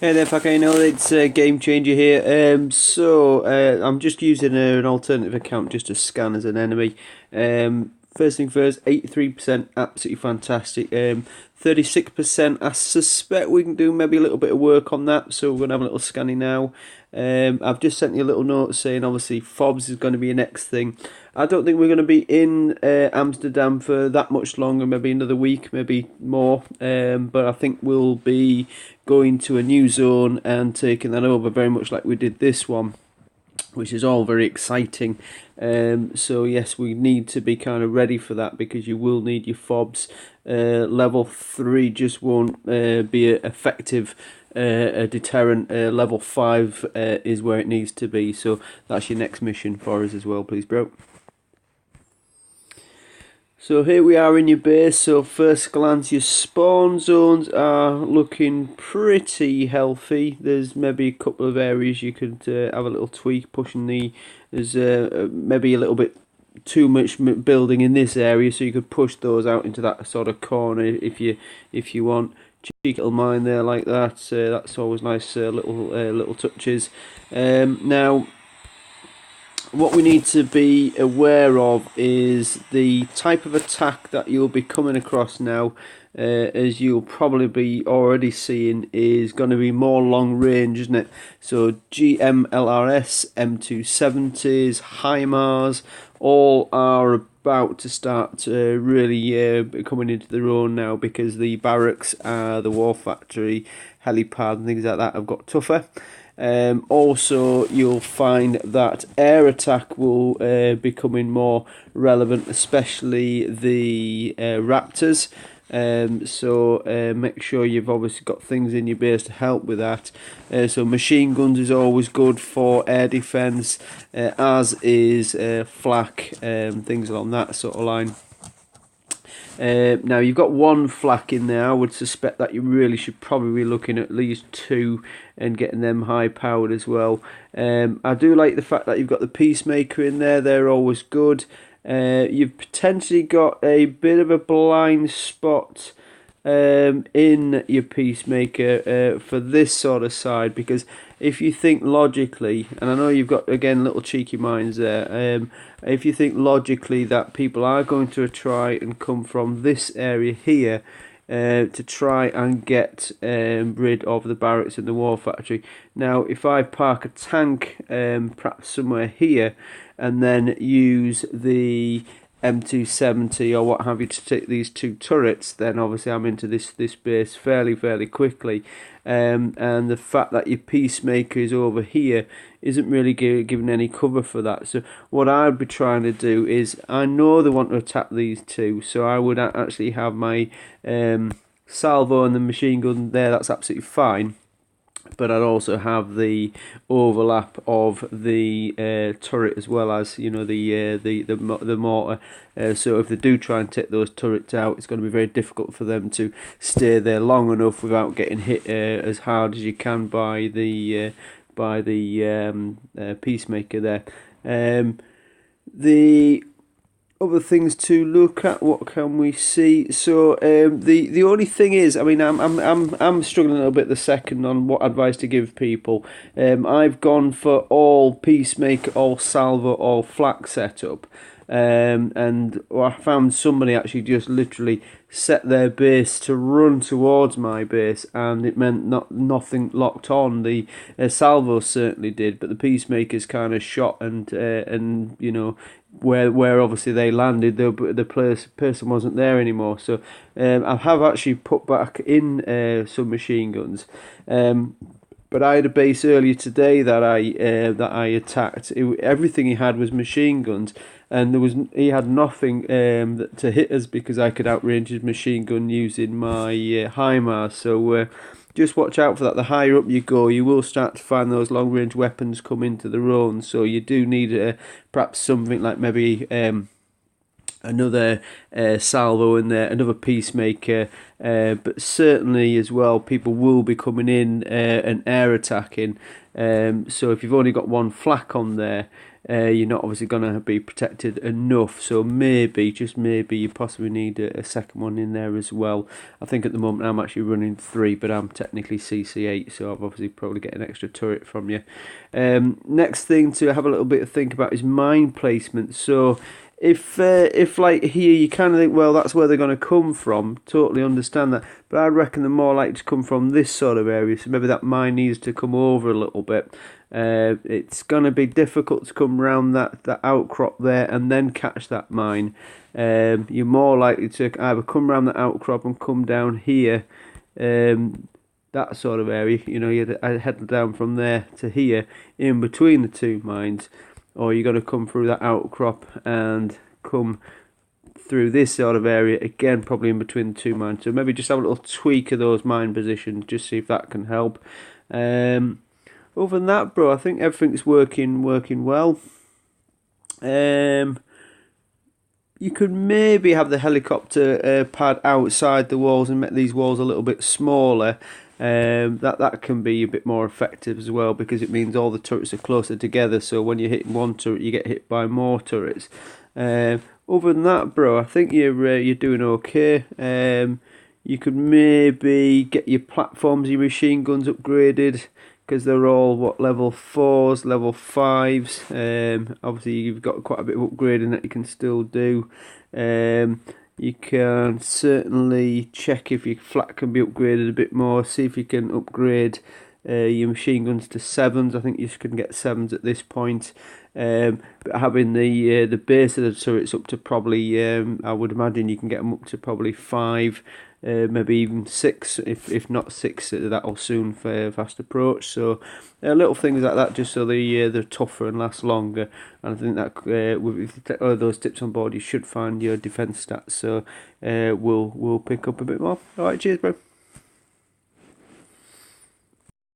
Hey there, Farcanal. It's Game Changer here. I'm just using an alternative account just to scan as an enemy. First thing first, 83%, absolutely fantastic. 36%, I suspect we can do maybe a little bit of work on that, so we're going to have a little scanning now. I've just sent you a little note saying obviously FOBs is going to be a next thing. I don't think we're going to be in Amsterdam for that much longer, maybe another week, maybe more. But I think we'll be going to a new zone and taking that over very much like we did this one, which is all very exciting. So yes, we need to be kind of ready for that because you will need your FOBs. Level 3 just won't be effective. A deterrent. Level 5 is where it needs to be. So that's your next mission for us as well, please, bro. So here we are in your base. So first glance, your spawn zones are looking pretty healthy. There's maybe a couple of areas you could have a little tweak, pushing there's maybe a little bit too much building in this area, so you could push those out into that sort of corner if you want. Cheeky little mine there like that. That's always nice little touches. Now, what we need to be aware of is the type of attack that you'll be coming across now. As you'll probably be already seeing, is going to be more long range, isn't it? So GMLRS, M270s, HIMARS, all are about to start really coming into their own now, because the barracks, the war factory, helipad and things like that have got tougher. Also, you'll find that air attack will be becoming more relevant, especially the Raptors. Make sure you've obviously got things in your base to help with that. So machine guns is always good for air defense, as is flak, things along that sort of line. Now you've got one flak in there. I would suspect that you really should probably be looking at least two and getting them high powered as well. I do like the fact that you've got the Peacemaker in there. They're always good. You've potentially got a bit of a blind spot in your Peacemaker for this sort of side, because if you think logically, and I know you've got again little cheeky minds there, if you think logically that people are going to try and come from this area here to try and get rid of the barracks in the war factory. Now, if I park a tank perhaps somewhere here and then use the M270 or what have you to take these two turrets, then obviously I'm into this base fairly quickly. And the fact that your Peacemaker is over here isn't really giving any cover for that. So what I'd be trying to do is, I know they want to attack these two, so I would actually have my salvo and the machine gun there. That's absolutely fine. But I'd also have the overlap of the turret as well as, you know, the mortar. So if they do try and take those turrets out, it's going to be very difficult for them to stay there long enough without getting hit as hard as you can by the Peacemaker there. The other things to look at, what can we see? So the only thing is, I mean, I'm struggling a little bit the second on what advice to give people. I've gone for all Peacemaker, all salvo, all flak setup. And I found somebody actually just literally set their base to run towards my base, and it meant nothing locked on. The salvo certainly did, but the Peacemakers kind of shot and you know, where obviously they landed, the person wasn't there anymore. So I have actually put back in some machine guns. But I had a base earlier today that I attacked. Everything he had was machine guns, and he had nothing to hit us because I could outrange his machine gun using my HIMARS. So just watch out for that. The higher up you go, you will start to find those long range weapons come into their own. So you do need perhaps something like maybe another salvo in there, another Peacemaker, but certainly as well people will be coming in and air attacking. So if you've only got one flak on there, you're not obviously going to be protected enough. So maybe, just maybe, you possibly need a second one in there as well. I think at the moment I'm actually running 3, but I'm technically CC8, so I've obviously probably get an extra turret from you. Next thing to have a little bit of think about is mine placement. So if like here you kind of think, well, that's where they're going to come from, totally understand that, but I reckon they're more likely to come from this sort of area, so maybe that mine needs to come over a little bit. It's going to be difficult to come around that outcrop there and then catch that mine. You're more likely to either come around the outcrop and come down here, that sort of area, you know, you head down from there to here in between the two mines, or you're going to come through that outcrop and come through this sort of area again, probably in between the two mines. So maybe just have a little tweak of those mine positions, just see if that can help. Other than that, bro, I think everything's working well. You could maybe have the helicopter pad outside the walls and make these walls a little bit smaller. That can be a bit more effective as well, because it means all the turrets are closer together, so when you're hitting one turret you get hit by more turrets. Other than that, bro, I think you're doing okay. You could maybe get your platforms, your machine guns upgraded, because they're all level 4s, level 5s. Obviously you've got quite a bit of upgrading that you can still do. You can certainly check if your flak can be upgraded a bit more. See if you can upgrade your machine guns to 7s. I think you can get 7s at this point. But having the base of the turrets up to probably, I would imagine you can get them up to probably 5, maybe even 6, if not 6. That'll soon for fast approach. So little things like that, just so they're tougher and last longer. And I think that if you take all those tips on board, you should find your defense stats. So we'll pick up a bit more. All right, cheers, bro.